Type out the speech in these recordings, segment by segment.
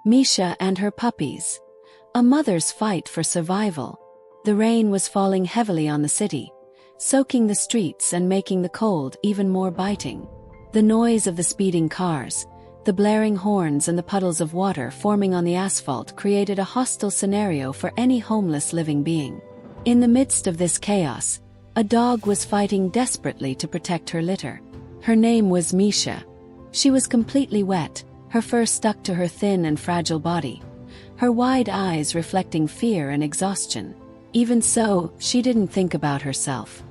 Misha and her puppies. A mother's fight for survival. The rain was falling heavily on the city, soaking the streets and making the cold even more biting. The noise of the speeding cars, the blaring horns and the puddles of water forming on the asphalt created a hostile scenario for any homeless living being. In the midst of this chaos, a dog was fighting desperately to protect her litter. Her name was Misha. She was completely wet, her fur stuck to her thin and fragile body, her wide eyes reflecting fear and exhaustion. Even so, she didn't think about herself.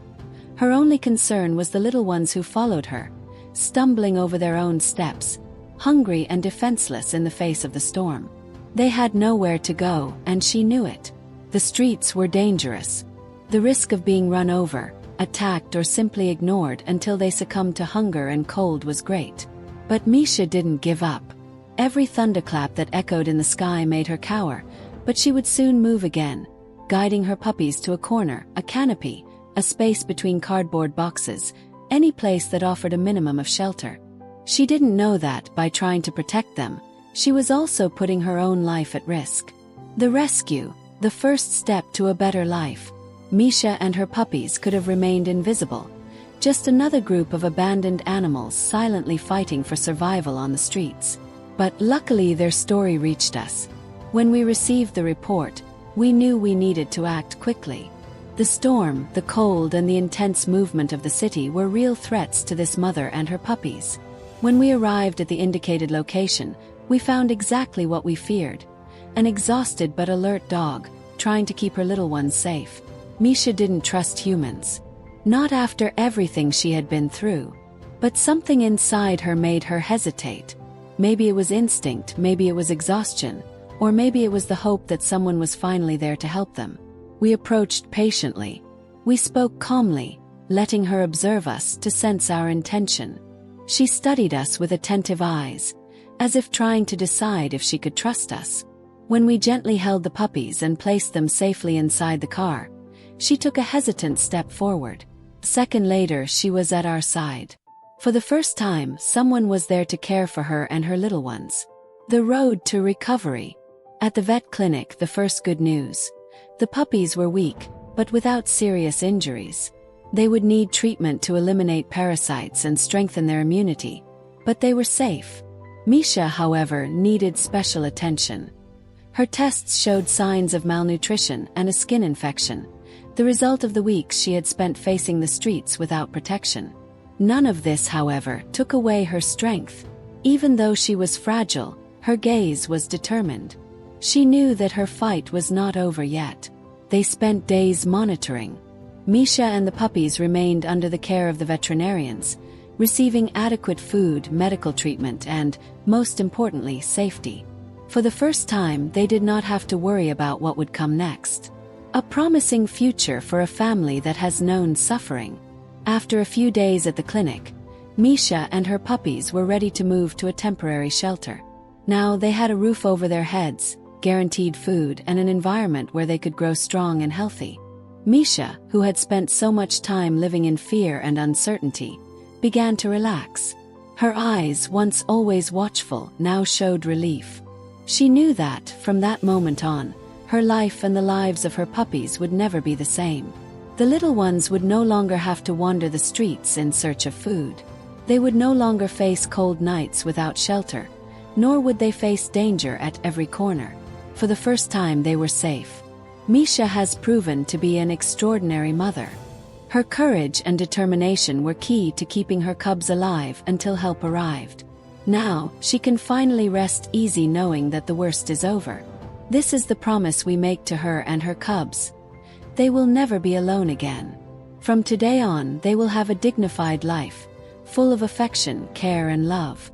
Her only concern was the little ones who followed her, stumbling over their own steps, hungry and defenseless in the face of the storm. They had nowhere to go, and she knew it. The streets were dangerous. The risk of being run over, attacked or simply ignored until they succumbed to hunger and cold was great. But Misha didn't give up. Every thunderclap that echoed in the sky made her cower, but she would soon move again, guiding her puppies to a corner, a canopy, a space between cardboard boxes, any place that offered a minimum of shelter. She didn't know that, by trying to protect them, she was also putting her own life at risk. The rescue, the first step to a better life. Misha and her puppies could have remained invisible, just another group of abandoned animals silently fighting for survival on the streets. But luckily their story reached us. When we received the report, we knew we needed to act quickly. The storm, the cold and the intense movement of the city were real threats to this mother and her puppies. When we arrived at the indicated location, we found exactly what we feared. An exhausted but alert dog, trying to keep her little ones safe. Misha didn't trust humans. Not after everything she had been through. But something inside her made her hesitate. Maybe it was instinct, maybe it was exhaustion, or maybe it was the hope that someone was finally there to help them. We approached patiently. We spoke calmly, letting her observe us to sense our intention. She studied us with attentive eyes, as if trying to decide if she could trust us. When we gently held the puppies and placed them safely inside the car, she took a hesitant step forward. A second later, she was at our side. For the first time, someone was there to care for her and her little ones. The road to recovery. At the vet clinic, the first good news. The puppies were weak, but without serious injuries. They would need treatment to eliminate parasites and strengthen their immunity, but they were safe. Misha, however, needed special attention. Her tests showed signs of malnutrition and a skin infection, the result of the weeks she had spent facing the streets without protection. None of this, however, took away her strength. Even though she was fragile, her gaze was determined. She knew that her fight was not over yet. They spent days monitoring. Misha and the puppies remained under the care of the veterinarians, receiving adequate food, medical treatment and, most importantly, safety. For the first time, they did not have to worry about what would come next. A promising future for a family that has known suffering. After a few days at the clinic, Misha and her puppies were ready to move to a temporary shelter. Now they had a roof over their heads, guaranteed food and an environment where they could grow strong and healthy. Misha, who had spent so much time living in fear and uncertainty, began to relax. Her eyes, once always watchful, now showed relief. She knew that, from that moment on, her life and the lives of her puppies would never be the same. The little ones would no longer have to wander the streets in search of food. They would no longer face cold nights without shelter, nor would they face danger at every corner. For the first time they were safe. Misha has proven to be an extraordinary mother. Her courage and determination were key to keeping her cubs alive until help arrived. Now, she can finally rest easy knowing that the worst is over. This is the promise we make to her and her cubs. They will never be alone again. From today on, they will have a dignified life, full of affection, care and love.